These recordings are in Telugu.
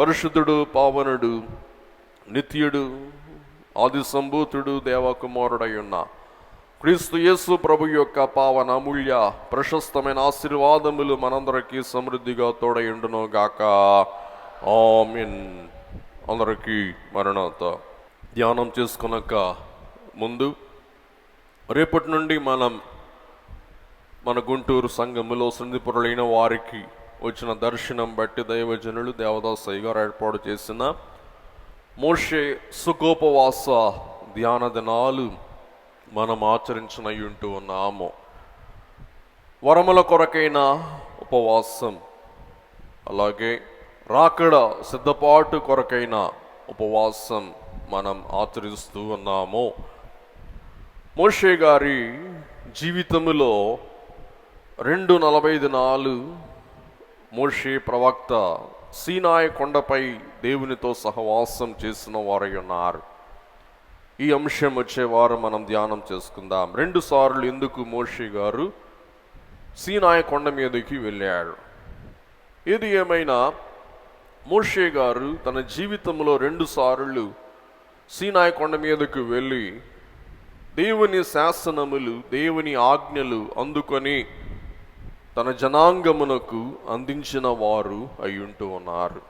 పరిశుద్ధుడు, పావనుడు, నిత్యుడు, ఆది సంభూతుడు, దేవకుమారుడై ఉన్న క్రీస్తు యేసు ప్రభు యొక్క పావన అమూల్య ప్రశస్తమైన ఆశీర్వాదములు మనందరికీ సమృద్ధిగా తోడయుండును గాక. ఆమేన్. అందరికీ మరణాత. ధ్యానం చేసుకున్నాక ముందు రేపటి నుండి మన గుంటూరు సంఘములో సంధిపురులైన వారికి వచ్చిన దర్శనం బట్టి దైవజనులు దేవదాసయ్య గారు ఏర్పాటు చేసిన మోషే సుఖోపవాస ధ్యాన దినాలు మనం ఆచరించనయ్యుంటూ ఉన్నాము. వరముల కొరకైన ఉపవాసం, అలాగే రాకడ సిద్ధపాటు కొరకైన ఉపవాసం మనం ఆచరిస్తూ ఉన్నాము. మోషే గారి జీవితంలో 240 దినాలు మోషే ప్రవక్త సీనాయి కొండపై దేవునితో సహవాసం చేసిన వారై ఉన్నారు. ఈ అంశం వచ్చేవారు మనం ధ్యానం చేసుకుందాం. 2 సార్లు ఎందుకు మోషే గారు సీనాయి కొండ మీదకి వెళ్ళాడు? ఏది ఏమైనా మోషే గారు తన జీవితంలో 2 సార్లు సీనాయి కొండ మీదకు వెళ్ళి దేవుని శాసనములు, దేవుని ఆజ్ఞలు అందుకొని తన జనాంగమునకు అందించిన వారు అయ్యుంటూ ఉన్నారు.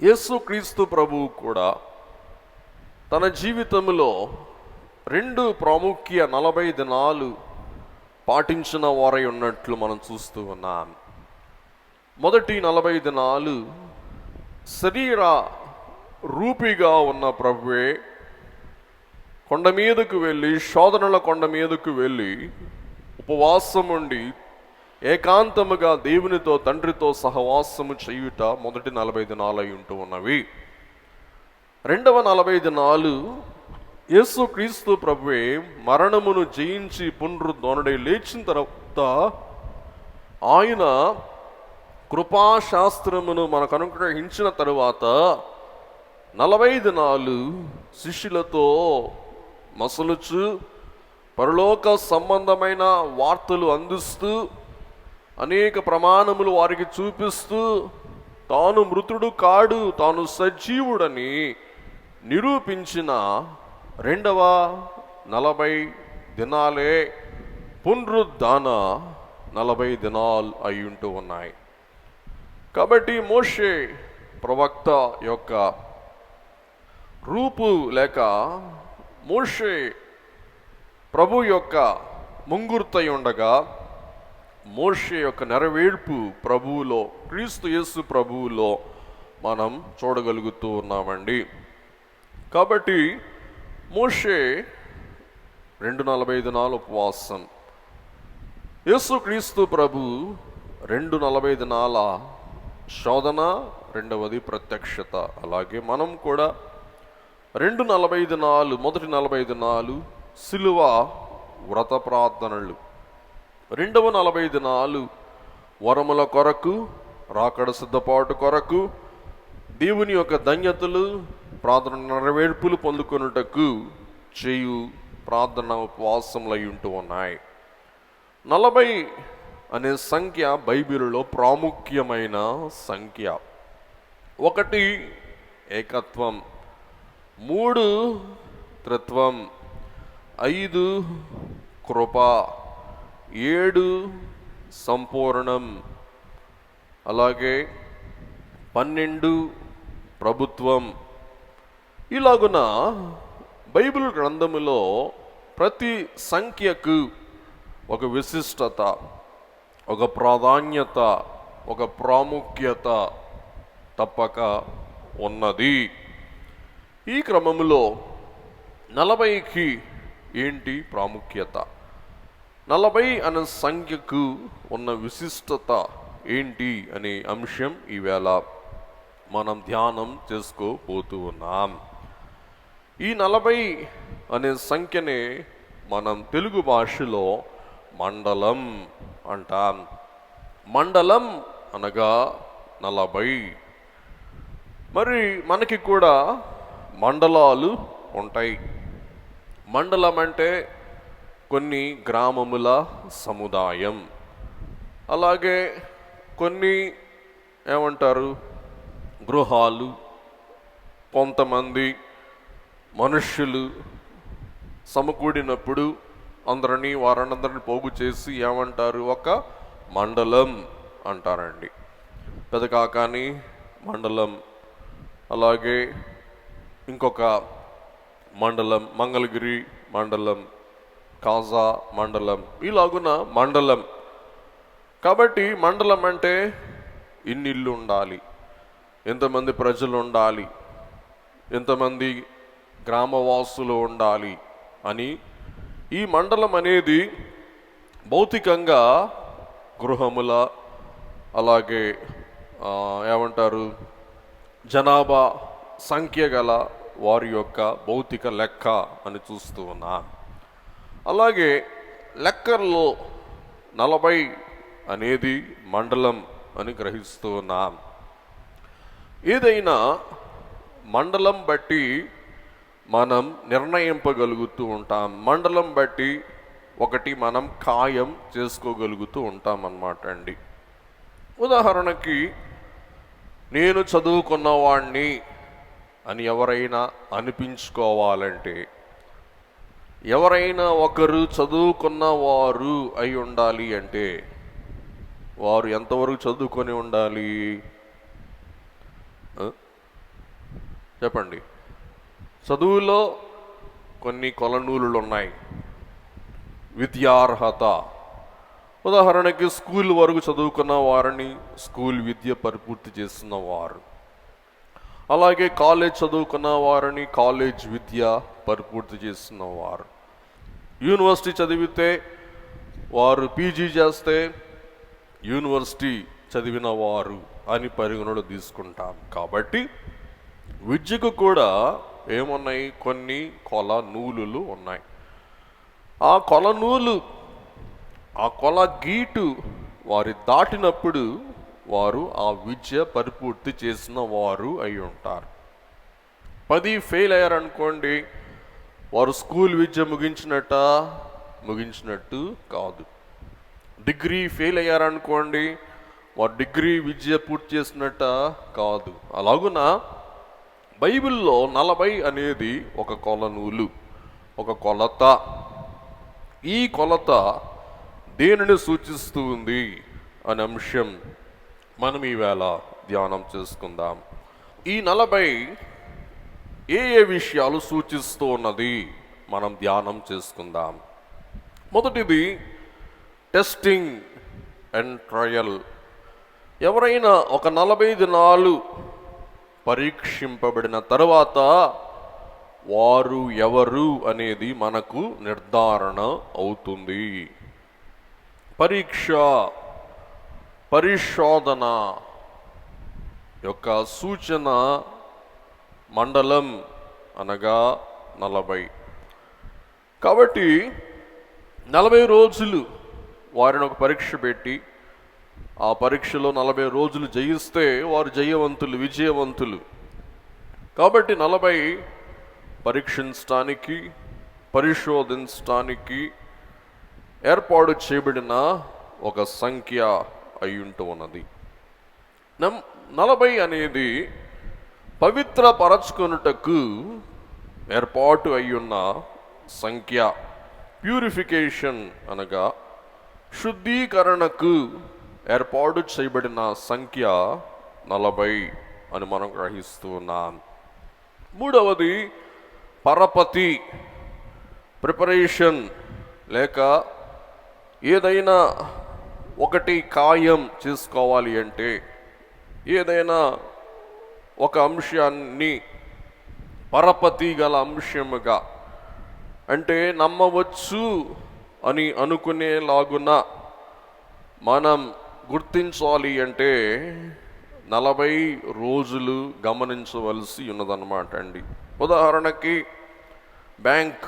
యేసుక్రీస్తు ప్రభువు కూడా తన జీవితంలో 2 ప్రాముఖ్య 40 దినాలు పాటించిన వారై ఉన్నట్లు మనం చూస్తూ ఉన్నాం. మొదటి 40 దినాలు శరీర రూపిగా ఉన్న ప్రభువే కొండ మీదకు వెళ్ళి, శోధనల కొండ మీదకు వెళ్ళి ఉపవాసం ఉండి ఏకాంతముగా దేవునితో, తండ్రితో సహవాసము చేయుట మొదటి 40 దినాలు అయి ఉంటూ ఉన్నవి. రెండవ 40 దినాలు యేసుక్రీస్తు ప్రభువే మరణమును జయించి పునరుద్ధరణుడై లేచిన తర్వాత ఆయన కృపాశాస్త్రమును మనకు అనుగ్రహించిన తరువాత 40 దినాలు శిష్యులతో మసలుచు పరలోక సంబంధమైన వార్తలు అందిస్తూ అనేక ప్రమాణములు వారికి చూపిస్తూ తాను మృతుడు కాడు, తాను సజీవుడని నిరూపించిన రెండవ 40 దినాలే పునరుద్ధాన 40 దినాలు అయి ఉంటూ ఉన్నాయి. కాబట్టి మోషే ప్రవక్త యొక్క రూపు లేక మోషే ప్రభు యొక్క ముంగుర్తై ఉండగా మోషే యొక్క నెరవేర్పు ప్రభువులో, క్రీస్తు యేసు ప్రభువులో మనం చూడగలుగుతూ ఉన్నామండి. కాబట్టి మోషే 240 దినాలు ఉపవాసం, యేసుక్రీస్తు ప్రభు 240 దినాల శోధన, రెండవది ప్రత్యక్షత. అలాగే మనం కూడా 240 దినాలు, మొదటి 40 దినాలు సిలువ వ్రత ప్రార్థనలు, రెండవ 40 దినాలు వరముల కొరకు, రాకడ సిద్ధపాటు కొరకు, దేవుని యొక్క ధన్యతలు, ప్రార్థన నెరవేర్పులు పొందుకొనుటకు చేయు ప్రార్థన ఉపవాసములు అయి ఉంటూ ఉన్నాయి. 40 అనే సంఖ్య బైబిలులో ప్రాముఖ్యమైన సంఖ్య. 1 ఏకత్వం, 3 త్రిత్వం, 5 కృప, 7 సంపూర్ణం, అలాగే 12 ప్రభుత్వం. ఇలాగున బైబిల్ గ్రంథములో ప్రతి సంఖ్యకు ఒక విశిష్టత, ఒక ప్రాధాన్యత, ఒక ప్రాముఖ్యత తప్పక ఉన్నది. ఈ క్రమములో 40కి ఏంటి ప్రాముఖ్యత? 40 అనే సంఖ్యకు ఉన్న విశిష్టత ఏంటి అనే అంశం ఈవేళ మనం ధ్యానం చేసుకోబోతూ ఉన్నాం. ఈ 40 అనే సంఖ్యనే మనం తెలుగు భాషలో మండలం అంటాం. మండలం అనగా 40. మరి మనకి కూడా మండలాలు ఉంటాయి. మండలం అంటే కొన్ని గ్రామముల సముదాయం, అలాగే కొన్ని ఏమంటారు గృహాలు, కొంతమంది మనుష్యులు సమకూడినప్పుడు వారందరినీ పోగు చేసి ఏమంటారు? ఒక మండలం అంటారండి. పెదకాకాని మండలం, అలాగే ఇంకొక మండలం మంగళగిరి మండలం, కాజా మండలం, ఇలాగున మండలం. కాబట్టి మండలం అంటే ఇన్ని ఇల్లు ఉండాలి, ఎంతమంది ప్రజలు ఉండాలి, ఎంతమంది గ్రామవాసులు ఉండాలి అని. ఈ మండలం అనేది భౌతికంగా గృహముల, అలాగే ఏమంటారు, జనాభా సంఖ్య గల వారి యొక్క భౌతిక లెక్క అని చూస్తూ ఉన్నా. అలాగే లెక్కల్లో 40 అనేది మండలం అని గ్రహిస్తూ ఉన్నాం. ఏదైనా మండలం బట్టి మనం నిర్ణయింపగలుగుతూ ఉంటాం. మండలం బట్టి ఒకటి మనం ఖాయం చేసుకోగలుగుతూ ఉంటాం అన్నమాట అండి. ఉదాహరణకి, నేను చదువుకున్నవాణ్ణి అని ఎవరైనా అనిపించుకోవాలంటే, ఎవరైనా ఒకరు చదువుకున్నవారు అయి ఉండాలి అంటే వారు ఎంతవరకు చదువుకొని ఉండాలి? చెప్పండి. చదువులో కొన్ని కొలనూలులు ఉన్నాయి. విద్యార్హత, ఉదాహరణకి స్కూల్ వరకు చదువుకున్న వారిని స్కూల్ విద్య పరిపూర్తి చేస్తున్న వారు, అలాగే కాలేజ్ చదువుకున్న వారిని కాలేజ్ విద్య పరిపూర్తి చేస్తున్న వారు, యూనివర్సిటీ చదివితే వారు పీజీ చేస్తే యూనివర్సిటీ చదివిన వారు అని పరిగణలో తీసుకుంటాం. కాబట్టి విద్యకు కూడా ఏమున్నాయి? కొన్ని కొల నూలులు ఉన్నాయి. ఆ కొల నూలు, ఆ కొల గీటు వారి దాటినప్పుడు వారు ఆ విద్య పరిపూర్తి చేసిన వారు అయి ఉంటారు. 10 ఫెయిల్ అయ్యారనుకోండి, వారు స్కూల్ విద్య ముగించినట్టు కాదు. డిగ్రీ ఫెయిల్ అయ్యారనుకోండి, వారు డిగ్రీ విద్య పూర్తి చేసినట్ట కాదు. అలాగున బైబిల్లో 40 అనేది ఒక కొలనూలు, ఒక కొలత. ఈ కొలత దేనిని సూచిస్తూ ఉంది అనే అంశం మనం ఈవేళ ధ్యానం చేసుకుందాం. ఈ 40 ఏ విషయాలు సూచిస్తూ ఉన్నది మనం ధ్యానం చేసుకుందాం. మొదటిది టెస్టింగ్ అండ్ ట్రయల్. ఎవరైనా ఒక 40 దినాలు పరీక్షింపబడిన తర్వాత వారు ఎవరు అనేది మనకు నిర్ధారణ అవుతుంది. పరీక్ష, పరిశోధన యొక్క సూచన మండలం అనగా 40. కాబట్టి 40 రోజులు వారిని ఒక పరీక్ష పెట్టి ఆ పరీక్షలో 40 రోజులు జయిస్తే వారు జయవంతులు, విజయవంతులు. కాబట్టి 40 పరీక్షించడానికి, పరిశోధించడానికి ఏర్పాటు చేయబడిన ఒక సంఖ్య అయి ఉంటూ ఉన్నది. 40 అనేది పవిత్రపరచుకొనుటకు ఏర్పాటు అయ్యున్న సంఖ్య. ప్యూరిఫికేషన్ అనగా శుద్ధీకరణకు ఏర్పాటు చేయబడిన సంఖ్య 40 అని మనం గ్రహిస్తూ ఉన్నాం. మూడవది పరపతి, ప్రిపరేషన్, లేక ఏదైనా ఒకటి ఖాయం చేసుకోవాలి అంటే, ఏదైనా ఒక అంశాన్ని పరపతి గల అంశముగా, అంటే నమ్మవచ్చు అని అనుకునేలాగున మనం గుర్తించాలి అంటే 40 రోజులు గమనించవలసి ఉన్నదన్నమాట అండి. ఉదాహరణకి, బ్యాంక్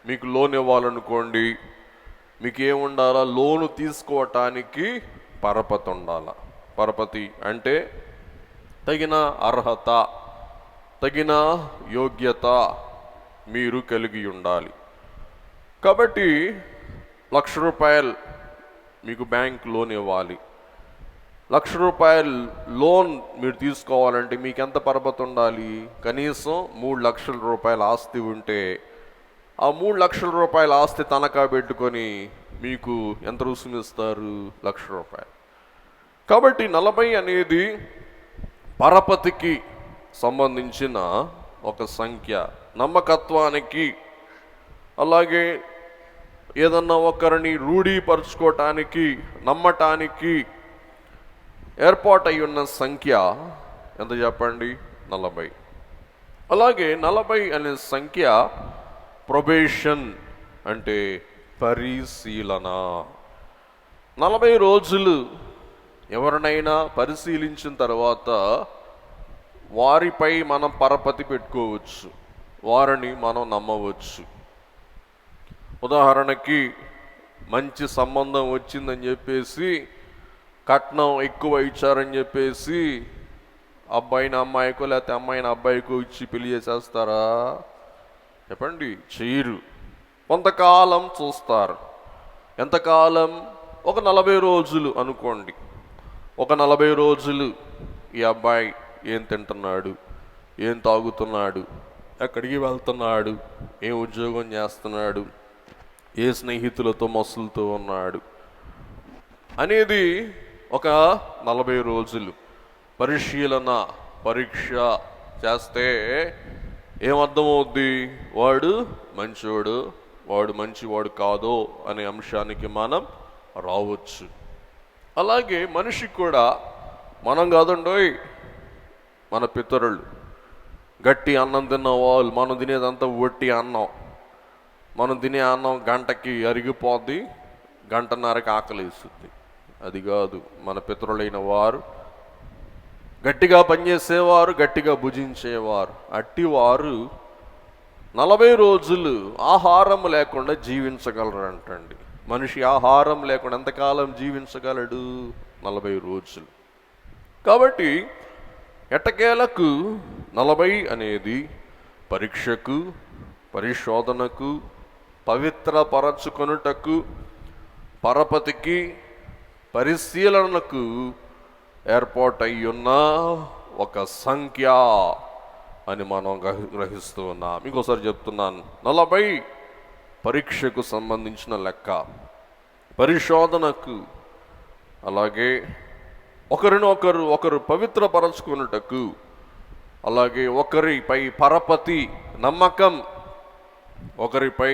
మీకు లోన్ ఇవ్వాలనుకోండి, మీకు ఏముండాలా? లోను తీసుకోవటానికి పరపతి ఉండాలా. పరపతి అంటే తగిన అర్హత, తగిన యోగ్యత మీరు కలిగి ఉండాలి. కాబట్టి 1,00,000 రూపాయలు మీకు బ్యాంక్ లోన్ ఇవ్వాలి. రూపాయలు లోన్ మీరు తీసుకోవాలంటే మీకు ఎంత పరపతి ఉండాలి? కనీసం 3,00,000 రూపాయల ఆస్తి ఉంటే ఆ 3,00,000 రూపాయల ఆస్తి తనఖా పెట్టుకొని మీకు ఎంత రుసుము ఇస్తారు? 1,00,000 రూపాయలు. కాబట్టి 40 అనేది పరపతికి సంబంధించిన ఒక సంఖ్య, నమ్మకత్వానికి, అలాగే ఏదన్నా ఒకరిని రూఢీపరుచుకోవటానికి, నమ్మటానికి ఏర్పాటై ఉన్న సంఖ్య ఎంత చెప్పండి? 40. అలాగే 40 అనే సంఖ్య ప్రొబేషన్ అంటే పరిశీలన. 40 రోజులు ఎవరినైనా పరిశీలించిన తర్వాత వారిపై మనం పరపతి పెట్టుకోవచ్చు, వారిని మనం నమ్మవచ్చు. ఉదాహరణకి మంచి సంబంధం వచ్చిందని చెప్పేసి కట్నం ఎక్కువ ఇచ్చారని చెప్పేసి అబ్బాయిని అమ్మాయికో లేకపోతే అమ్మాయిని అబ్బాయికో ఇచ్చి పెళ్లి చేసేస్తారా? చెప్పండి, చేయరు. కొంతకాలం చూస్తారు. ఎంతకాలం? ఒక 40 రోజులు అనుకోండి. ఒక 40 రోజులు ఈ అబ్బాయి ఏం తింటున్నాడు, ఏం తాగుతున్నాడు, ఎక్కడికి వెళ్తున్నాడు, ఏం ఉద్యోగం చేస్తున్నాడు, ఏ స్నేహితులతో మసులుతూ ఉన్నాడు అనేది ఒక 40 రోజులు పరిశీలన, పరీక్ష చేస్తే ఏమర్థమవుద్ది? వాడు మంచివాడు, వాడు మంచివాడు కాదో అనే అంశానికి మనం రావచ్చు. అలాగే మనిషి కూడా మనం కాదండోయ్, మన పితరులు గట్టి అన్నం తిన్న వాళ్ళు, మనం తినేదంతా ఒట్టి అన్నం. మనం తినే అన్నం గంటకి అరిగిపోద్ది, గంటన్నరకి ఆకలేస్తుంది. అది కాదు. మన పితరులైన వారు గట్టిగా పనిచేసేవారు, గట్టిగా భుజించేవారు. అట్టివారు 40 రోజులు ఆహారం లేకుండా జీవించగలరు అంటండి. మనిషి ఆహారం లేకుండా ఎంతకాలం జీవించగలడు? 40 రోజులు. కాబట్టి ఎట్టకేలకు 40 అనేది పరీక్షకు, పరిశోధనకు, పవిత్రపరచుకొనుటకు, పరపతికి, పరిశీలనకు ఏర్పాటయ్యున్న ఒక సంఖ్య అని మనం గ్రహిస్తూ ఉన్నాం. ఇంకోసారి చెప్తున్నాను, 40 పరీక్షకు సంబంధించిన లెక్క, పరిశోధనకు, అలాగే ఒకరు పవిత్రపరచుకున్నటకు, అలాగే ఒకరిపై పరపతి, నమ్మకం, ఒకరిపై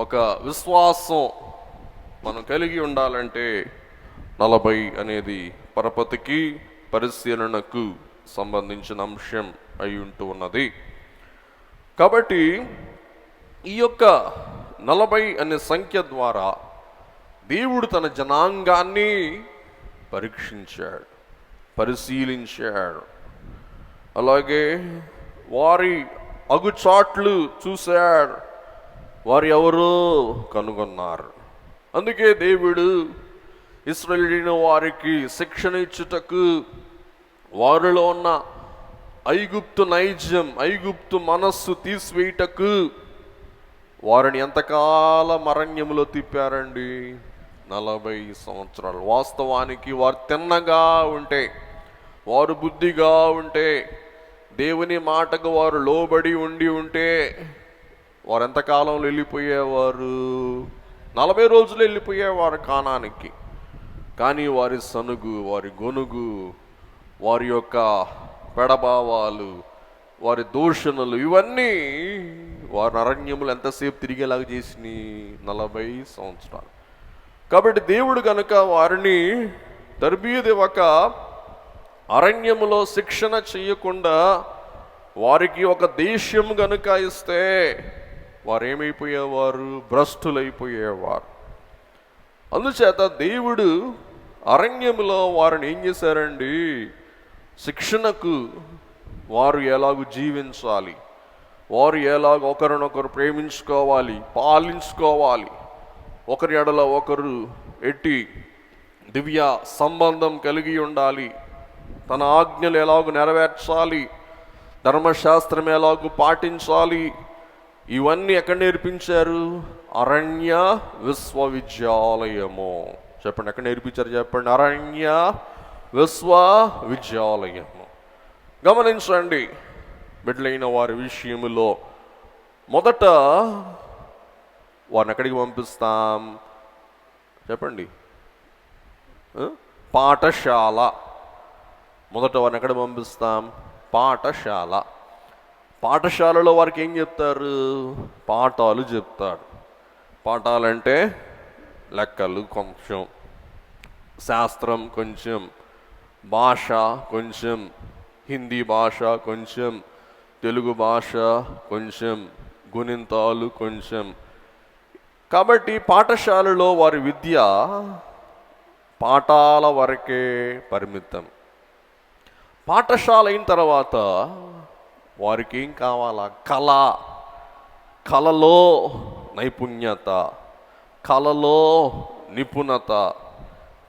ఒక విశ్వాసం మనం కలిగి ఉండాలంటే 40 అనేది పరపతికి, పరిశీలనకు సంబంధించిన అంశం అయి ఉంటూ ఉన్నది. కాబట్టి ఈ యొక్క 40 అనే సంఖ్య ద్వారా దేవుడు తన జనాంగాన్ని పరీక్షించాడు, పరిశీలించాడు. అలాగే వారి అగుచాట్లు చూశాడు, వారు ఎవరో కనుగొన్నారు. అందుకే దేవుడు ఇశ్రాయేలీయుల వారికి శిక్షణ ఇచ్చుటకు, వారిలో ఉన్న ఐగుప్తు నైజం, ఐగుప్తు మనస్సు తీసివేయుటకు వారిని ఎంతకాలం అరణ్యములో తిప్పారండి? 40 సంవత్సరాలు. వాస్తవానికి వారు తిన్నగా ఉంటే, వారు బుద్ధిగా ఉంటే, దేవుని మాటకు వారు లోబడి ఉంటే వారు ఎంతకాలంలో వెళ్ళిపోయేవారు? 40 రోజులు వెళ్ళిపోయేవారు కానానికి. కానీ వారి సనుగు, వారి గొనుగు, వారి యొక్క పెడభావాలు, వారి దూషణలు, ఇవన్నీ వారి అరణ్యములు ఎంతసేపు తిరిగేలాగా చేసినాయి? 40 సంవత్సరాలు. కాబట్టి దేవుడు కనుక వారిని తర్బీదివ్వక, అరణ్యములో శిక్షణ చేయకుండా వారికి ఒక దేశం కనుక ఇస్తే వారు ఏమైపోయేవారు? భ్రష్టులైపోయేవారు. అందుచేత దేవుడు అరణ్యములో వారిని ఏం చేశారండి? శిక్షణకు, వారు ఎలాగూ జీవించాలి, వారు ఎలాగ ఒకరినొకరు ప్రేమించుకోవాలి, పాలించుకోవాలి, ఒకరి ఎడల ఒకరు ఎట్టి దివ్య సంబంధం కలిగి ఉండాలి, తన ఆజ్ఞలు ఎలాగూ నెరవేర్చాలి, ధర్మశాస్త్రం ఎలాగూ పాటించాలి, ఇవన్నీ ఎక్కడ నేర్పించారు? అరణ్య విశ్వవిద్యాలయము. చెప్పండి, ఎక్కడ నేర్పించారు చెప్పండి? అరణ్య విశ్వవిద్యాలయము. గమనించండి, బిడ్డలైన వారి విషయములో మొదట వారిని ఎక్కడికి పంపిస్తాం చెప్పండి? పాఠశాల. మొదట వారిని ఎక్కడ పంపిస్తాం? పాఠశాల. పాఠశాలలో వారికి ఏం చెప్తారు? పాఠాలు చెప్తాడు. పాఠాలంటే లెక్కలు కొంచెం, శాస్త్రం కొంచెం, భాష కొంచెం, హిందీ భాష కొంచెం, తెలుగు భాష కొంచెం, గుణింతాలు కొంచెం. కాబట్టి పాఠశాలలో వారి విద్య పాఠాల వరకే పరిమితం. పాఠశాల అయిన తర్వాత వారికి ఏం కావాలా? కళలో నైపుణ్యత, కళలో నిపుణత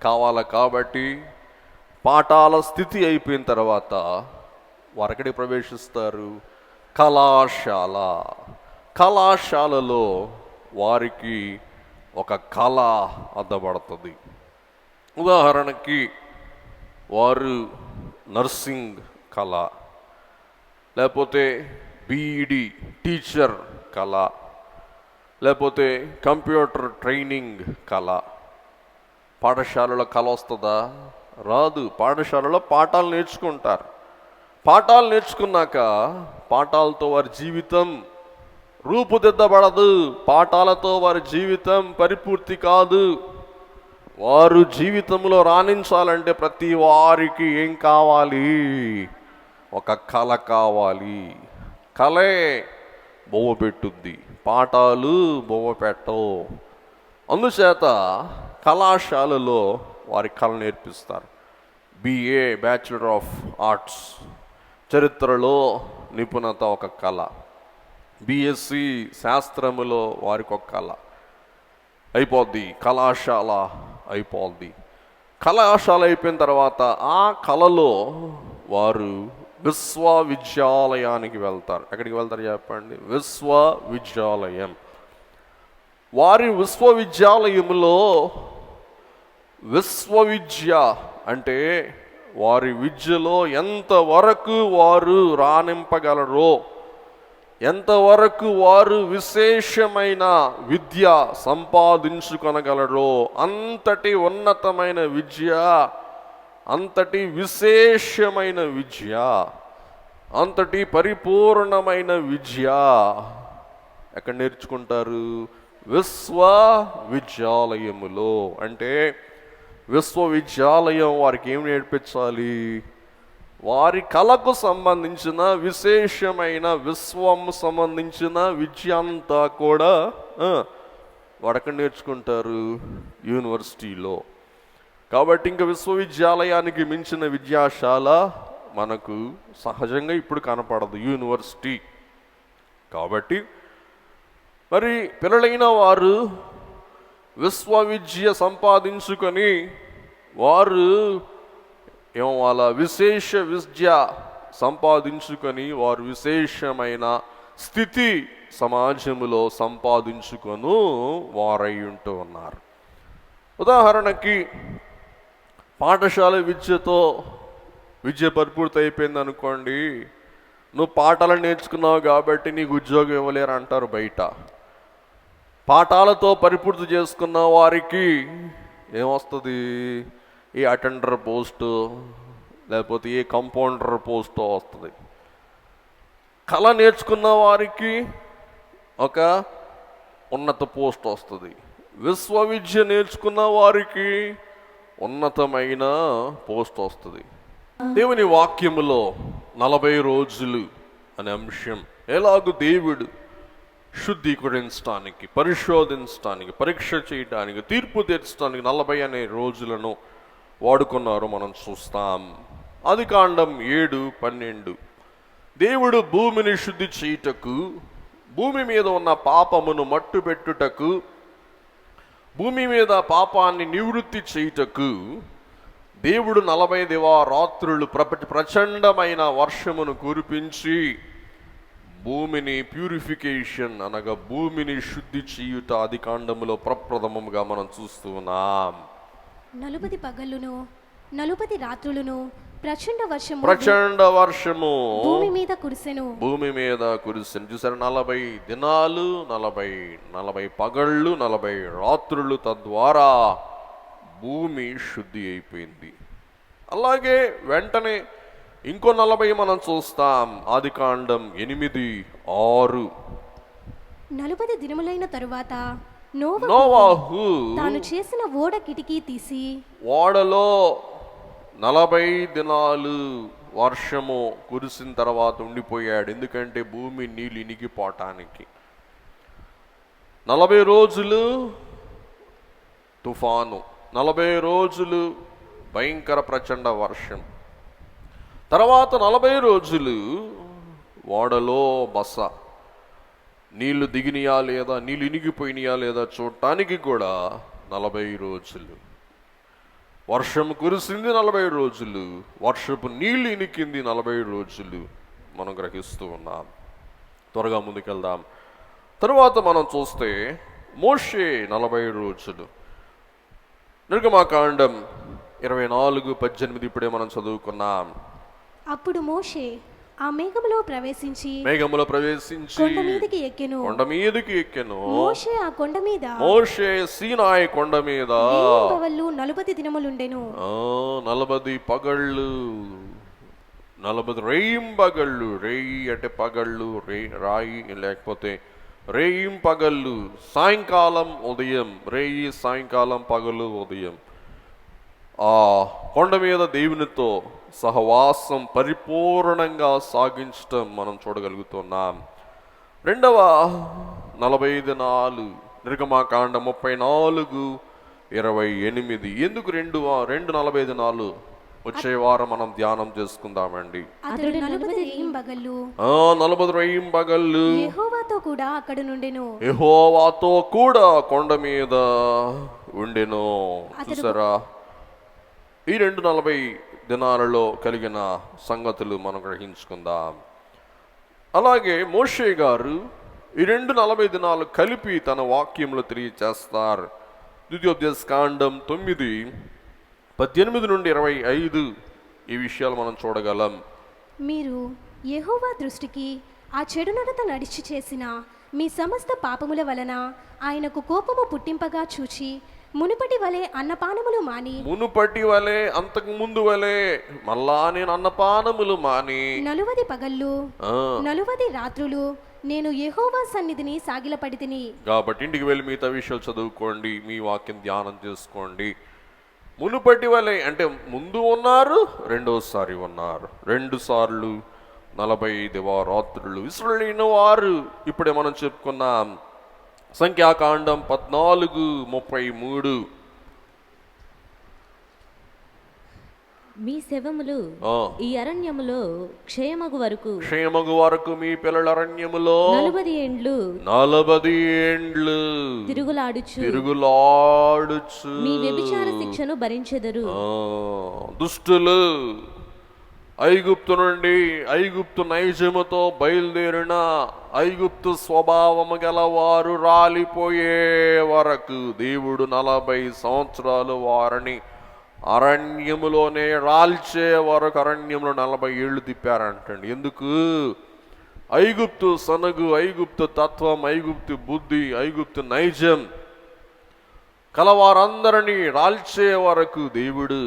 కావాలి. కాబట్టి పాఠాల స్థితి అయిపోయిన తర్వాత వారు ఎక్కడికి ప్రవేశిస్తారు? కళాశాల. కళాశాలలో వారికి ఒక కళ అద్దబడుతుంది. ఉదాహరణకి వారు నర్సింగ్ కళ, లేకపోతే బీఈడి టీచర్ కళ, లేకపోతే కంప్యూటర్ ట్రైనింగ్ కళ. పాఠశాలలో కళ వస్తుందా? రాదు. పాఠశాలలో పాఠాలు నేర్చుకుంటారు. పాఠాలు నేర్చుకున్నాక పాఠాలతో వారి జీవితం రూపుదిద్దబడదు. పాఠాలతో వారి జీవితం పరిపూర్తి కాదు. వారు జీవితంలో రాణించాలంటే ప్రతి వారికి ఏం కావాలి? ఒక కళ కావాలి. కళే బొవ్వ పెట్టుద్ది, పాఠాలు బొవ్వ పెట్టవు. అందుచేత కళాశాలలో వారి కళ నేర్పిస్తారు. బిఏ బ్యాచులర్ ఆఫ్ ఆర్ట్స్, చరిత్రలో నిపుణత ఒక కళ. బిఎస్సి శాస్త్రములో వారికి ఒక కళ అయిపోద్ది. కళాశాల అయిపోద్ది. కళాశాల అయిపోయిన తర్వాత ఆ కళలో వారు విశ్వవిద్యాలయానికి వెళ్తారు. ఎక్కడికి వెళ్తారు చెప్పండి? విశ్వవిద్యాలయం. వారి విశ్వవిద్యాలయంలో విశ్వవిద్య అంటే వారి విద్యలో ఎంతవరకు వారు రాణింపగలరో, ఎంతవరకు వారు విశేషమైన విద్య సంపాదించుకొనగలరో అంతటి ఉన్నతమైన విద్య, అంతటి విశేషమైన విద్య, అంతటి పరిపూర్ణమైన విద్య ఎక్కడ నేర్చుకుంటారు? విశ్వవిద్యాలయములో. అంటే విశ్వవిద్యాలయం వారికి ఏం నేర్పించాలి? వారి కళకు సంబంధించిన విశేషమైన విశ్వం సంబంధించిన విద్య అంతా కూడా వాడెక్కడ నేర్చుకుంటారు? యూనివర్సిటీలో. కాబట్టి ఇంకా విశ్వవిద్యాలయానికి మించిన విద్యాశాల మనకు సహజంగా ఇప్పుడు కనపడదు, యూనివర్సిటీ. కాబట్టి మరి పిల్లలైన వారు విశ్వవిద్య సంపాదించుకొని వారు వాళ్ళ విశేష విద్య సంపాదించుకొని వారు విశేషమైన స్థితి సమాజంలో సంపాదించుకొని వారై ఉంటూ ఉన్నారు. ఉదాహరణకి పాఠశాల విద్యతో విద్య పరిపూర్తి అయిపోయింది అనుకోండి, నువ్వు పాఠాలు నేర్చుకున్నావు కాబట్టి నీకు ఉద్యోగం ఇవ్వలేరు అంటారు బయట. పాఠాలతో పరిపూర్తి చేసుకున్న వారికి ఏమొస్తుంది? ఏ అటెండర్ పోస్టు లేకపోతే ఏ కంపౌండర్ పోస్టు వస్తుంది. కళ నేర్చుకున్న వారికి ఒక ఉన్నత పోస్ట్ వస్తుంది. విశ్వవిద్య నేర్చుకున్న వారికి ఉన్నతమైన పోస్ట్ వస్తుంది. దేవుని వాక్యములో 40 రోజులు అనే అంశం ఎలాగూ దేవుడు శుద్ధీకరించడానికి, పరిశోధించడానికి, పరీక్ష చేయడానికి, తీర్పు తీర్చడానికి 40 అనే రోజులను వాడుకున్నారు మనం చూస్తాం. ఆదికాండం 7:12 దేవుడు భూమిని శుద్ధి చేయుటకు, భూమి మీద ఉన్న పాపమును మట్టు పెట్టుటకు, భూమి మీద పాపాన్ని నివృత్తి చేయుటకు దేవుడు 40 దివారాత్రులు ప్రచండమైన వర్షమును కురిపించి భూమిని ప్యూరిఫికేషన్ అనగా భూమిని శుద్ధి చేయుట ఆదికాండములో ప్రప్రథమముగా మనం చూస్తూ ఉన్నాం. 40 పగళ్ళును 40 రాత్రులను ప్రచండ వర్షము భూమి మీద కురిసెను. చూసారు, 40 దినాలు 40 పగళ్ళు 40 రాత్రులు, తద్వారా భూమి శుద్ధి అయిపోయింది. అలాగే వెంటనే ఇంకో 40 మనం చూస్తాం. ఆదికాండం 8:6. 40 దినములైన తరువాత నోవాహు తాను చేసిన ఓడ కిటికీ తీసి, ఓడలో 40 దినాలు వర్షము కురిసిన తర్వాత ఉండిపోయాడు. ఎందుకంటే భూమి నీళ్ళు ఇనిగిపోవటానికి. 40 రోజులు తుఫాను, 40 రోజులు భయంకర ప్రచండ వర్షం, తర్వాత 40 రోజులు ఓడలో బస. నీళ్లు దిగినాయా లేదా, నీళ్ళు ఇనిగిపోయినాయా లేదా చూడటానికి కూడా 40 రోజులు. వర్షం కురిసింది 40 రోజులు, వర్షపు నీళ్లు ఇనికింది 40 రోజులు. మనం గ్రహిస్తూ ఉన్నాం. త్వరగా ముందుకెళ్దాం. తరువాత మనం చూస్తే మోషే 40 రోజులు. నిర్గమాకాండం 24:18 ఇప్పుడే మనం చదువుకున్నాం. అప్పుడు మోషే ఆ మేఘములో ప్రవేశించి కొండ మీదకి ఎక్కెను. మోషే సీనాయి కొండ మీద 40 దినములుండెను. 40 పగళ్ళు 40 రేయింబగళ్ళు. రేయి అంటే పగళ్ళు, రాయి లేకపోతే రేయింపగళ్ళు. సాయంకాలం ఉదయం, రేయి సాయంకాలం, పగలు ఉదయం. ఆ కొండ మీద దేవునితో సహవాసం పరిపూర్ణంగా సాగించటం మనం చూడగలుగుతున్నాం. రెండవ 40 దినాలు నిర్గమాకాండం 34:28. ఎందుకు రెండు 40 దినాలు? వచ్చే వారం మనం ధ్యానం చేసుకుందామండి. 40 రేయింబగళ్ళు యెహోవాతో కూడా కొండ మీద ఉండెను. చూసారా, ఈ 40 దినాలలో కలిగిన సంగతులు మనం గ్రహించుకుందాం. అలాగే మోషే గారు ఈ 40 దినాలు కలిపి తన వాక్యంలో తెలియచేస్తారు. ద్వితీయోపదేశకాండం 9:18-25 ఈ విషయాలు మనం చూడగలం. మీరు యెహోవా దృష్టికి ఆ చెడు నడత నడిచి చేసిన మీ సమస్త పాపముల వలన ఆయనకు కోపము పుట్టింపగా చూచి, మునుపటి వలె అన్నపానములు మాని, అంతకు ముందు వలె మళ్ళా నేను అన్నపానములు మాని 40 పగళ్ళు 40 రాత్రులు నేను యెహోవా సన్నిధిని సాగిలపడితిని. కాబట్టి ఇంటికి వెళ్ళి మిగతా విషయాలు చదువుకోండి, మీ వాక్యం ధ్యానం చేసుకోండి. మునుపటి వలె అంటే ముందు ఉన్నారు, రెండోసారి ఉన్నారు, 2 సార్లు 40 దివారాత్రులు. ఇశ్రాయేలు వారు ఇప్పుడే మనం చెప్పుకున్నాం. సంఖ్యాకాండం 14:33. మీ శవములు ఈ అరణ్యములో క్షయమగు వరకు మీ పిల్లల అరణ్యములో 40 ఏండ్లు తిరుగులాడుచు మీ వ్యభిచార శిక్షను భరించెదరు. దుష్టులు ఐగుప్తు నైజముతో బయలుదేరిన ఐగుప్తు స్వభావము గల వారు రాలిపోయే వరకు దేవుడు 40 సంవత్సరాలు వారిని అరణ్యములోనే రాల్చే వరకు అరణ్యంలో 40 ఏళ్ళు తిప్పారంటండి. ఎందుకు? ఐగుప్తు సనగు, ఐగుప్తు తత్వం, ఐగుప్తు బుద్ధి, ఐగుప్తు నైజం కలవారందరినీ రాల్చే వరకు దేవుడు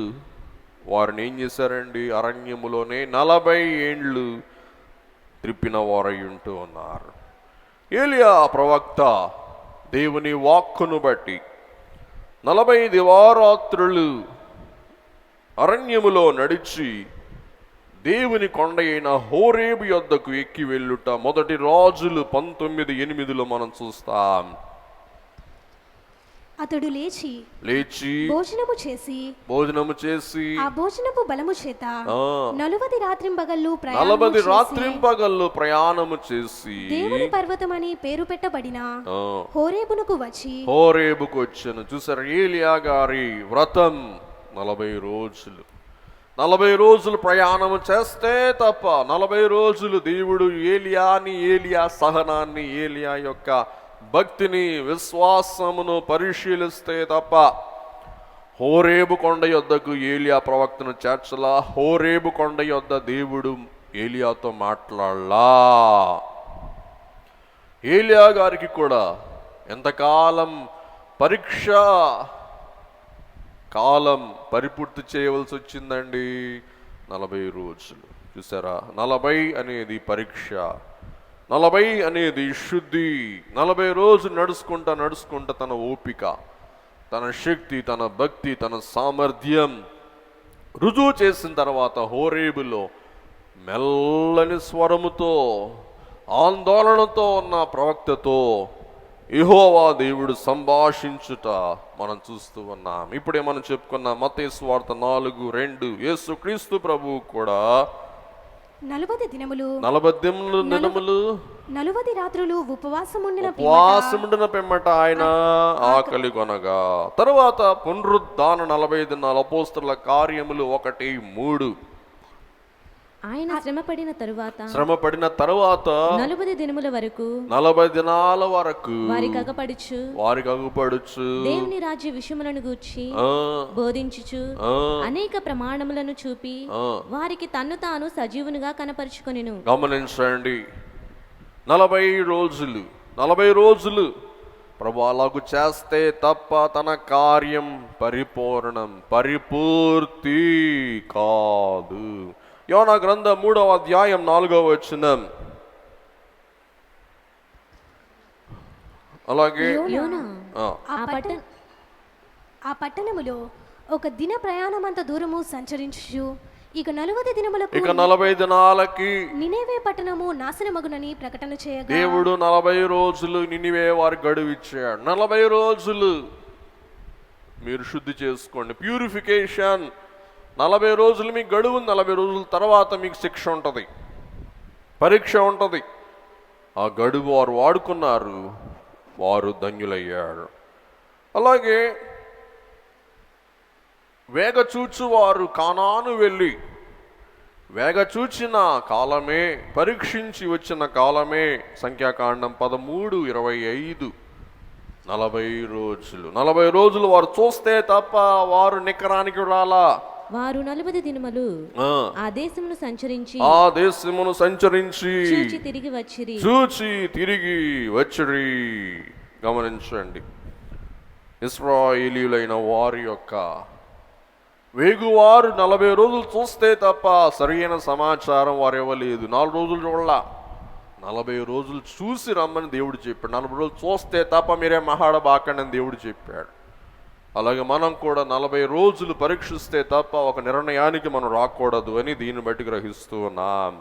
వారిని ఏం చేశారండి? అరణ్యములోనే 40 ఏండ్లు త్రిప్పిన వారై ఉంటూ ఉన్నారు. ఏలియా ప్రవక్త దేవుని వాక్కును బట్టి 40 దివారాత్రులు అరణ్యములో నడిచి దేవుని కొండ అయిన హోరేబు యొద్దకు ఎక్కి వెళ్ళుట 1 రాజులు 19:8 మనం చూస్తాం. అతడు లేచి భోజనము చేసి ఆ భోజనపు బలము చేత 40 రాత్రింపగళ్ళు ప్రయాణము చేసి దేవుని పర్వతమని పేరు పెట్టబడిన హోరేబునకు వచ్చాను. చూసారు, ఏలియా గారి వ్రతం 40 రోజులు. 40 రోజులు ప్రయాణం చేస్తే తప్ప, 40 రోజులు దేవుడు ఏలియా సహనాన్ని, ఏలియా యొక్క భక్తిని, విశ్వాసమును పరిశీలిస్తే తప్ప హోరేబు కొండ యొద్దకు ఏలియా ప్రవక్తను చేర్చలా. హోరేబు కొండ యొద్ద దేవుడు ఏలియాతో మాట్లాడలా. ఏలియా గారికి కూడా ఎంతకాలం పరీక్ష కాలం పరిపూర్తి చేయవలసి వచ్చిందండి? 40 రోజులు. చూసారా, 40 అనేది పరీక్ష, 40 అనేది శుద్ధి. 40 రోజులు నడుచుకుంటా తన ఓపిక, తన శక్తి, తన భక్తి, తన సామర్థ్యం రుజువు చేసిన తర్వాత హోరేబులో మెల్లని స్వరముతో ఆందోళనతో ఉన్న ప్రవక్తతో యెహోవా దేవుడు సంభాషించుట మనం చూస్తూ ఉన్నాం. ఇప్పుడే మనం చెప్పుకున్న మత్తయి సువార్త 4:2 యేసుక్రీస్తు ప్రభువు కూడా 40 దినములు 40 రాత్రులు ఉపవాసముండిన పిమ్మట ఆయన ఆకలి కొనగా, తరువాత పునరుద్ధాన 40 దినాలు అపోస్తలుల కార్యములు 1:3 ఆయన శ్రమపడిన తరువాత 40 దినముల వరకు 40 దినాల వరకు వారికి అగపడుచు దేవుని రాజ్య విషయములను గూర్చి బోధించుచు అనేక ప్రమాణములను చూపి వారికి తన్ను తాను సజీవునిగా కనపరుచుకొనెను. గమనించండి, 40 రోజులు ప్రభు అలాగు చేస్తే తప్ప తన కార్యం పరిపూర్తి కాదు. యోనా గ్రంథం 3వ అధ్యాయం 4వ వచనం. అలాగే ఆ పట్టణములో ఒక దిన ప్రయాణమంత దూరము సంచరించు ఇక 40 దినాలకి నినెవే పట్టణము నాశనమగునని ప్రకటన చేయగా, దేవుడు 40 రోజులు నినివే వారి గడువు ఇచ్చాడు. 40 రోజులు మీరు శుద్ధి చేసుకోండి, ప్యూరిఫికేషన్. 40 రోజులు మీకు గడువు. 40 రోజుల తర్వాత మీకు శిక్ష ఉంటుంది, పరీక్ష ఉంటుంది. ఆ గడువు వారు వాడుకున్నారు, వారు ధన్యులయ్యారు. అలాగే వేగచూచు వారు కానాను వెళ్ళి వేగచూచిన కాలమే, పరీక్షించి వచ్చిన కాలమే సంఖ్యాకాండం 13:25. 40 రోజులు వారు చూస్తే తప్ప వారు నికరానికి రాలా. వారు 40 దినములు ఆ దేశమును సంచరించి చూచి తిరిగి వచ్చిరి. గమనించండి, ఇశ్రాయేలీయులైన వారి యొక్క వేగువారు 40 రోజులు చూస్తే తప్ప సరైన సమాచారం వారు ఇవ్వలేదు. 4 రోజులు చూడలా, 40 రోజులు చూసి రమ్మని దేవుడు చెప్పాడు. 40 రోజులు చూస్తే తప్ప మీరే మహాడబాకండి అని దేవుడు చెప్పాడు. అలాగే మనం కూడా 40 రోజులు పరీక్షిస్తే తప్ప ఒక నిర్ణయానికి మనం రాకూడదు అని దీన్ని బట్టి గ్రహిస్తూ ఉన్నాం.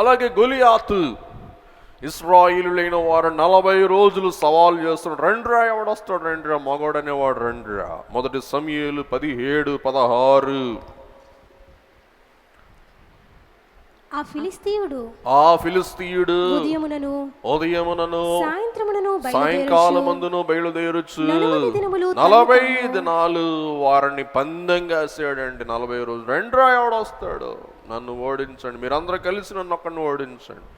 అలాగే గొలియాతు, ఇశ్రాయేలులైన వారు 40 రోజులు సవాల్ చేస్తున్నాడు. రండ్రా, ఎవడొస్తాడు రండ్రా, మగోడు అనేవాడు రండ్రా. 1 సమూయేలు 17:16. ఆ ఫిలిస్తీయుడు ఉదయమునను సాయంకాలమందును బయలుదేరుచు 40 దినాలు వారిని పందెంగా వేసాడండి. 40 రోజులు. రండ్రా, ఎవడొస్తాడు, నన్ను ఓడించండి, మీరందరూ కలిసి నన్ను ఒక్కడిని ఓడించండి.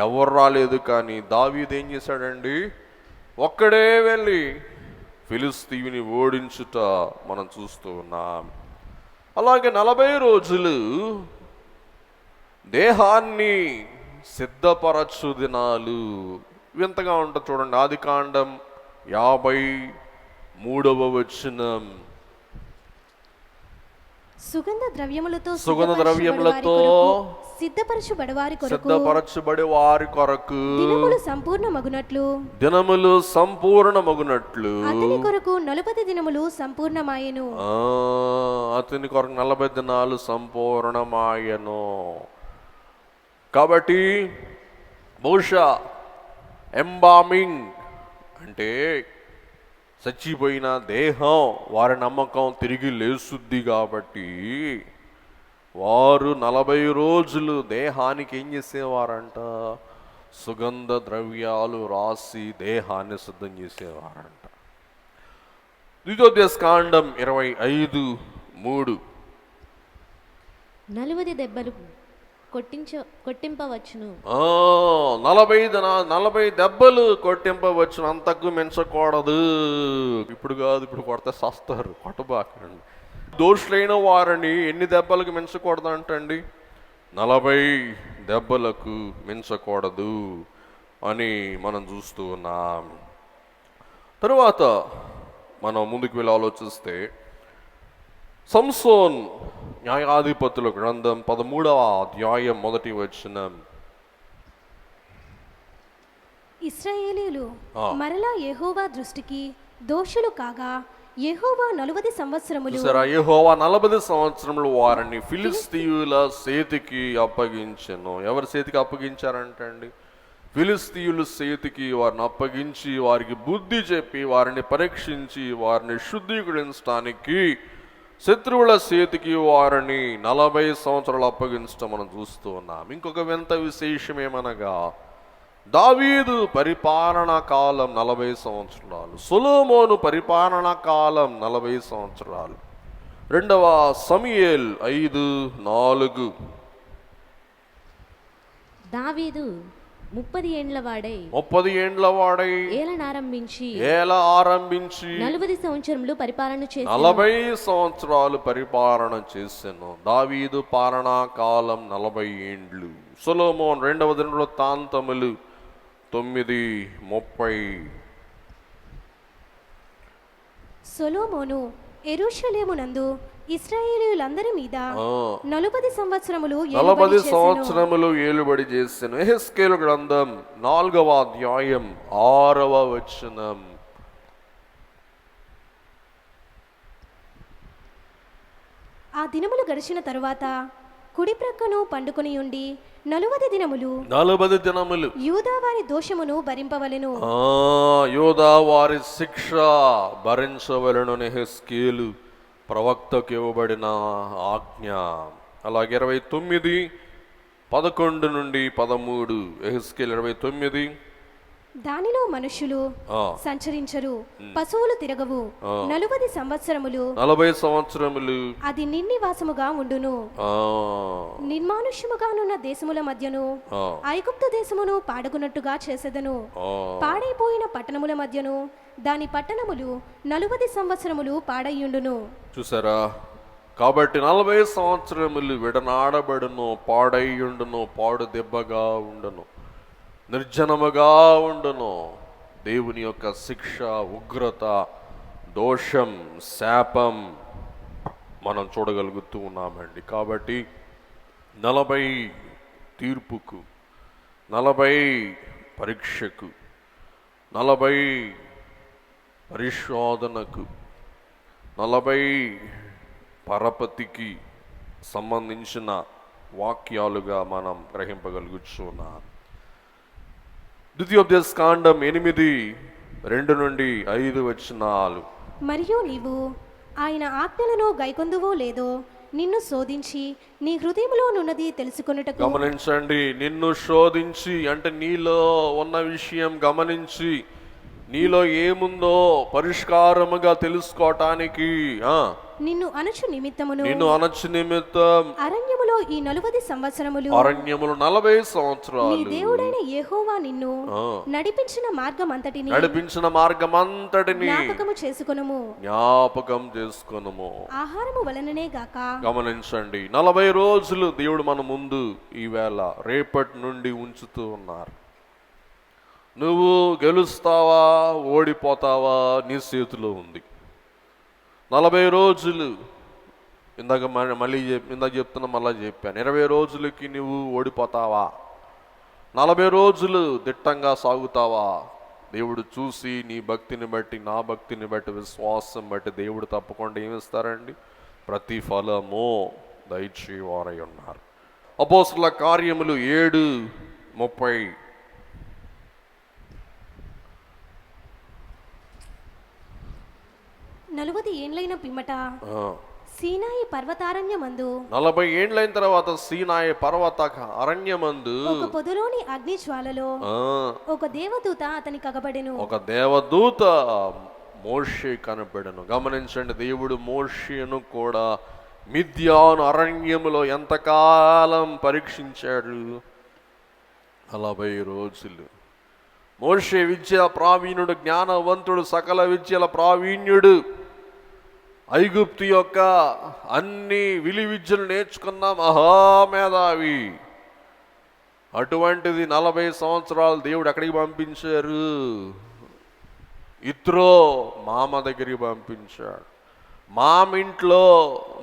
ఎవరు రాలేదు. కానీ దావీదు ఏం చేశాడండి? ఒక్కడే వెళ్ళి ఫిలిస్తీయుని ఓడించుట మనం చూస్తూ ఉన్నాం. అలాగే 40 రోజులు దేహాన్ని సిద్ధపరచు దినాలు. వింతగా ఉంటుంది చూడండి. ఆదికాండం 53వ వచనం. సుగంధ ద్రవ్యములతో సిద్ధపరచుబడి వారి కొరకు దినములు సంపూర్ణమగునట్లు అతని కొరకు 40 దినములు సంపూర్ణమాయెను. అతని కొరకు 40 దినాలు సంపూర్ణమాయెను. కాబట్టి బహుశా ఎంబామింగ్ అంటే చచ్చిపోయిన దేహం, వారి నమ్మకం తిరిగి లేసుద్ది. కాబట్టి వారు 40 రోజులు దేహానికి ఏం చేసేవారంట? సుగంధ ద్రవ్యాలు రాసి దేహాన్ని సిద్ధం చేసేవారంట. ద్వితోపదేశకాండం 25:3. 40 దెబ్బలు కొట్టింపవచ్చును. 40 దెబ్బలు కొట్టింపవచ్చు, అంతకు మించకూడదు. ఇప్పుడు కాదు, ఇప్పుడు కొడితే సస్తారు, కొట్టబాకండి. దోషులైన వారిని ఎన్ని దెబ్బలకు మించకూడదు అంటండి? 40 దెబ్బలకు మించకూడదు అని మనం చూస్తూ ఉన్నాం. తరువాత మనం ముందుకు వెళ్ళి ఆలోచిస్తే సంసోన్ న్యాయాధిపతుల గ్రంథం 13వ అధ్యాయం 1వ వచనం. ఇశ్రాయేలీయులు మరలా యెహోవా దృష్టికి దోషులు కాగా యెహోవా 40 సంవత్సరములు చూసారా, యెహోవా 40 సంవత్సరములు వారిని ఫిలిస్తీయుల చేతికి అప్పగించెను. ఎవరి చేతికి అప్పగించారంటండి? ఫిలిస్తీయుల చేతికి వారిని అప్పగించి, వారికి బుద్ధి చెప్పి, వారిని పరీక్షించి, వారిని శుద్ధీకరించడానికి శత్రువుల చేతికి వారిని 40 సంవత్సరాలు అప్పగించడం మనం చూస్తూ ఉన్నాం. ఇంకొక వింత విశేషం ఏమనగా, దావీదు పరిపాలన కాలం 40 సంవత్సరాలు, సొలొమోను పరిపాలన కాలం 40 సంవత్సరాలు. 2వ సమూయేలు 5:4. దావీదు 30 ఏండ్ల వాడై 30 ఏండ్ల వాడై ఏలనారంభించి 40 సంవత్సరములు పరిపాలన చేసి 40 సంవత్సరాలు పరిపాలన చేసెను. దావీదు పాలనా కాలం 40 ఏండ్లు. సొలొమోన్ 2వ దినవృత్తాంతములు 9:30. సొలొమోను యెరూషలేమునందు ఇశ్రాయేలీయులందరి మీద 40 సంవత్సరములు 40 సంవత్సరములు ఏలుబడి చేసెను. యెహెజ్కేలు గ్రంథం 4వ అధ్యాయం 6వ వచనం. ఆ దినములు గడిచిన తరువాత కుడి ప్రక్కను పండుకొని ఉండి 40 దినములు యూదా వారి దోషమును భరింపవలెను. యూదా వారి శిక్ష భరించవలెను. యెహెజ్కేలు ప్రవక్తకు ఇవ్వబడిన ఆజ్ఞ. అలాగే 29:11 నుండి 13. యెహెజ్కేలు 29. దానిలో మనుష్యులు సంచరించరు, పశువులు తిరగవు. 40 సంవత్సరములు అది నిర్నివాసముగా ఉండును. నిర్మానుష్యముగానున్న దేశముల మధ్యను ఐగుప్తు దేశమును పాడగునట్టుగా చేసేదను. పాడైపోయిన పట్టణముల మధ్యను దాని పట్టణములు 40 సంవత్సరములు పాడయ్యుండును. చూసారా, కాబట్టి 40 సంవత్సరములు విడనాడబడును, పాడయ్యుండును, పాడు దెబ్బగా ఉండును, నిర్జనముగా ఉండును. దేవుని యొక్క శిక్ష, ఉగ్రత, దోషం, శాపం మనం చూడగలుగుతూ ఉన్నామండి. కాబట్టి 40 తీర్పుకు, 40 పరీక్షకు, 40 పరిశోధనకు, 40 పరపతికి సంబంధించిన వాక్యాలుగా మనం గ్రహింపగలుగుతున్నాం. ద్వితీయోపదేశకాండం 8:2 నుండి 5 వచనాలు. మరియు నీవు ఆయన ఆజ్ఞలను గైకొందువో లేదో నిన్ను శోధించి నీ హృదయంలోనున్నది తెలుసుకొనుటకు. గమనించండి, నిన్ను శోధించి అంటే నీలో ఉన్న విషయం గమనించి, నీలో ఏముందో పరిష్కారముగా తెలుసుకోవటానికి నిన్ను అనచు నిమిత్తమును అరణ్యములో ఈ 40 సంవత్సరములు 40 సంవత్సరాలు నీ దేవుడైన యెహోవా నిన్ను నడిపించిన మార్గమంతటిని జ్ఞాపకం చేసుకొనుము. ఆహారము వలననే గాక. గమనించండి, 40 రోజులు దేవుడు మన ముందు ఈవేళ రేపటి నుండి ఉంచుతూ ఉన్నారు. నువ్వు గెలుస్తావా, ఓడిపోతావా నీ చేతిలో ఉంది. 40 రోజులు ఇందాక చెప్తున్నా, మళ్ళీ చెప్పాను, 20 రోజులకి నువ్వు ఓడిపోతావా, 40 రోజులు దిట్టంగా సాగుతావా? దేవుడు చూసి నీ భక్తిని బట్టి, నా భక్తిని బట్టి, విశ్వాసం బట్టి దేవుడు తప్పకుండా ఏమిస్తారండి? ప్రతిఫలము దయచేవారై ఉన్నారు. అపోస్తలుల కార్యములు 7:30. 40 ఏండ్లైన పిమ్మట సీనాయి పర్వతారణ్యమందు 40 ఏండ్లైన తర్వాత సీనాయి పర్వత అరణ్యమందు ఒక పొదలోని అగ్ని జ్వాలలో ఒక దేవదూత అతనికి అగబడెను. ఒక దేవదూత మోషే కనబడెను. గమనించండి, దేవుడు మోషేను కూడా మిద్యాను అరణ్యములో ఎంతకాలం పరీక్షించాడు? 40 రోజులు. మోషే విద్య ప్రావీణ్యుడు, జ్ఞానవంతుడు, సకల విద్యల ప్రావీణ్యుడు, ఐగుప్తు యొక్క అన్ని విలువిద్యలు నేర్చుకున్న మహామేధావి. అటువంటిది 40 సంవత్సరాలు దేవుడు ఎక్కడికి పంపించారు? ఇత్రో మామ దగ్గరికి పంపించాడు. మామ ఇంట్లో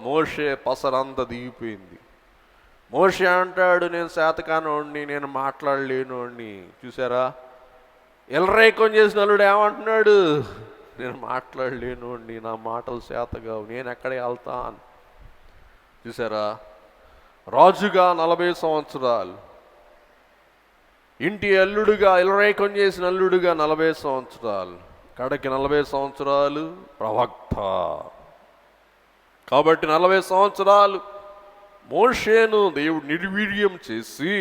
మోషే పసరంత దిగిపోయింది. మోషే అంటాడు, నేను శాతకానోడిని, నేను మాట్లాడలేనోడిని. చూసారా? ఎల్రైకం చేసిన అల్లుడు ఏమంటున్నాడు? నేను మాట్లాడలేనోడిని, నా మాటలు శాతగావు, నేను ఎక్కడ వెళ్తాను. చూసారా? రాజుగా 40 సంవత్సరాలు, ఇంటి అల్లుడుగా, ఎల్రైకం చేసిన అల్లుడుగా 40 సంవత్సరాలు, కడకి 40 సంవత్సరాలు ప్రవక్త. కాబట్టి 40 సంవత్సరాలు మోషేను దేవుడు నిర్వీర్యం చేసి,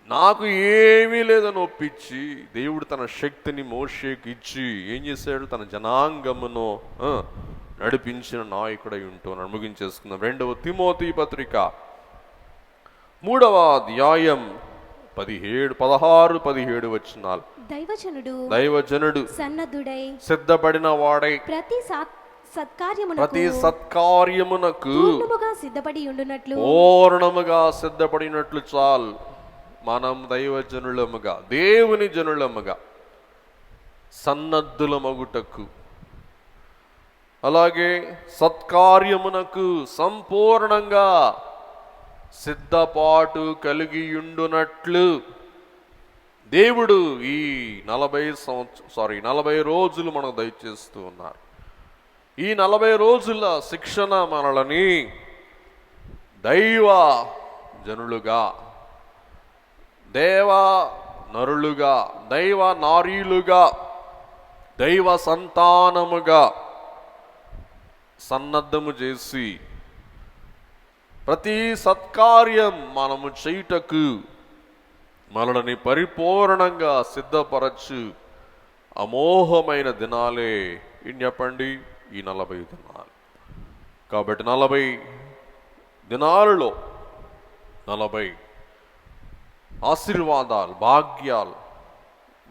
నాకు ఏమీ లేదని ఒప్పించి, దేవుడు తన శక్తిని మోషేకి ఇచ్చి ఏం చేశాడు? తన జనాంగమును నడిపించిన నాయకుడై ఉంటున్నాడు. ముగించేసుకుందాం. 2వ తిమోతి పత్రిక 3వ అధ్యాయం 16-17 వచనాలు. దైవజనుడు సన్నద్ధుడై సిద్ధపడిన వాడై ప్రతి సత్కార్యమునకు పూర్ణముగా సిద్ధపడినట్లు చాలు. మనం దైవజనులముగా, దేవుని జనులముగా సన్నద్ధులమగుటకు, అలాగే సత్కార్యమునకు సంపూర్ణంగా సిద్ధపాటు కలిగియుండునట్లు దేవుడు ఈ 40 రోజులు మనకు దయచేస్తూ ఉన్నారు. ఈ 40 రోజుల శిక్షణ మనలని దైవ జనులుగా, దేవ నరులుగా, దైవ నారీలుగా, దైవ సంతానముగా సన్నద్ధము చేసి ప్రతి సత్కార్యం మనము చేయుటకు మనల్ని పరిపూర్ణంగా సిద్ధపరచు అమోఘమైన దినాలే ఏం చెప్పండి? ఈ 40 దినాలు. కాబట్టి 40 దినాలలో 40 ఆశీర్వాదాలు, భాగ్యాలు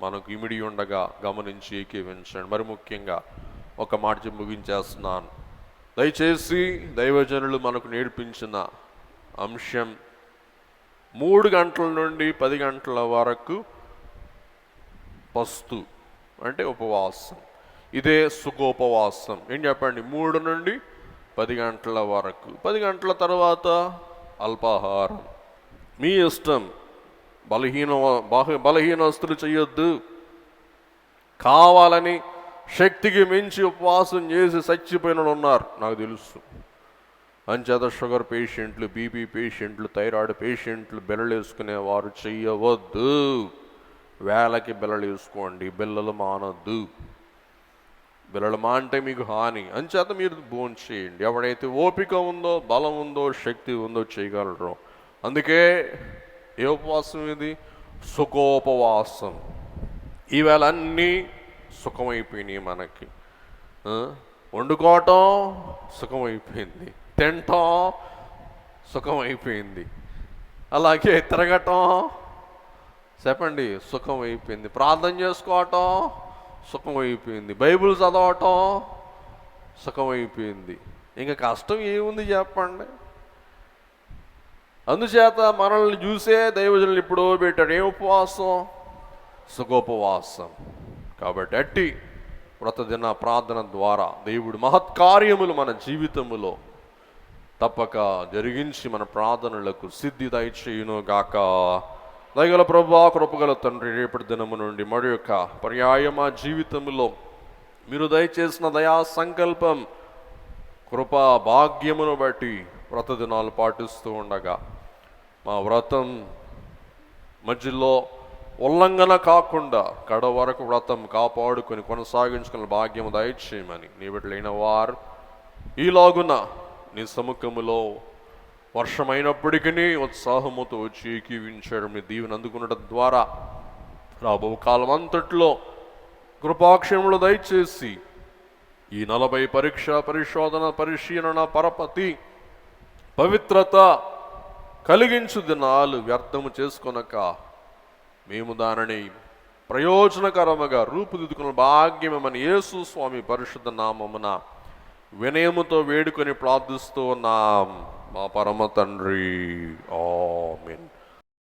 మనకు ఇమిడి ఉండగా గమనించి ఏకీవించండి. మరి ముఖ్యంగా ఒక మాట చెప్పి ముగించేస్తున్నాను. దయచేసి దైవజనులు మనకు నేర్పించిన అంశం 3 గంటల నుండి 10 గంటల వరకు పస్తు అంటే ఉపవాసం. ఇదే సుఖోపవాసం. ఏం చెప్పండి? 3 నుండి 10 గంటల వరకు. 10 గంటల తర్వాత అల్పాహారం. మీ ఇష్టం. బలహీనస్తులు చేయొద్దు. కావాలని శక్తికి మించి ఉపవాసం చేసి చచ్చిపోయిన ఉన్నారు, నాకు తెలుసు. అంచేత షుగర్ పేషెంట్లు, బీపీ పేషెంట్లు, థైరాయిడ్ పేషెంట్లు బిళ్ళలు వేసుకునేవారు చెయ్యవద్దు. వేళకి బిళ్ళలు వేసుకోండి, బిళ్ళలు మానొద్దు. బిళ్ళలు మాంటే మీకు హాని. అంచేత మీరు భోజనం చేయండి. ఎవడైతే ఓపిక ఉందో, బలం ఉందో, శక్తి ఉందో చేయగలరు. అందుకే ఏ ఉపవాసం ఇది? సుఖోపవాసం. ఈవేళ అన్నీ సుఖమైపోయినాయి మనకి. వండుకోవటం సుఖమైపోయింది, తినటం సుఖమైపోయింది, అలాగే తిరగటం చెప్పండి సుఖమైపోయింది, ప్రార్థన చేసుకోవటం సుఖమైపోయింది, బైబిల్ చదవటం సుఖమైపోయింది. ఇంకా కష్టం ఏముంది చెప్పండి? అందుచేత మనల్ని చూసే దైవజనులు ఇప్పుడు పెట్టాడు. ఏం ఉపవాసం? సుఖోపవాసం. కాబట్టి అట్టి వ్రతదిన ప్రార్థన ద్వారా దేవుడు మహత్కార్యములు మన జీవితములో తప్పక జరిగించి మన ప్రార్థనలకు సిద్ధి దయచేయును గాక. దయగల ప్రభువా, కృపగల తండ్రి, రేపటి దినము నుండి మరి యొక్క పర్యాయ మా జీవితంలో మీరు దయచేసిన దయా సంకల్పం, కృపా భాగ్యమును బట్టి వ్రత దినాలు పాటిస్తూ ఉండగా మా వ్రతం మధ్యలో ఉల్లంఘన కాకుండా కడ వరకు వ్రతం కాపాడుకొని కొనసాగించుకున్న భాగ్యము దయచేయమని నీ బిడ్డలైన వారు ఈలాగున నీ సముఖములో వర్షమైనప్పటికీ ఉత్సాహముతో వచ్చి ఏకీవించడం, మీ దీవెన అందుకునడం ద్వారా రాబో కాలం అంతట్లో కృపాక్షములు దయచేసి ఈ 40 పరీక్ష పరిశోధన పరిశీలన పరపతి పవిత్రత కలిగించు దినాలు వ్యర్థము చేసుకొనక మేము దానిని ప్రయోజనకరముగా రూపుదిద్దుకున్న భాగ్యమని యేసు స్వామి పరిశుద్ధ నామమున వినయముతో వేడుకొని ప్రార్థిస్తూ ఉన్నాం మా పరమ తండ్రి. ఆమేన్.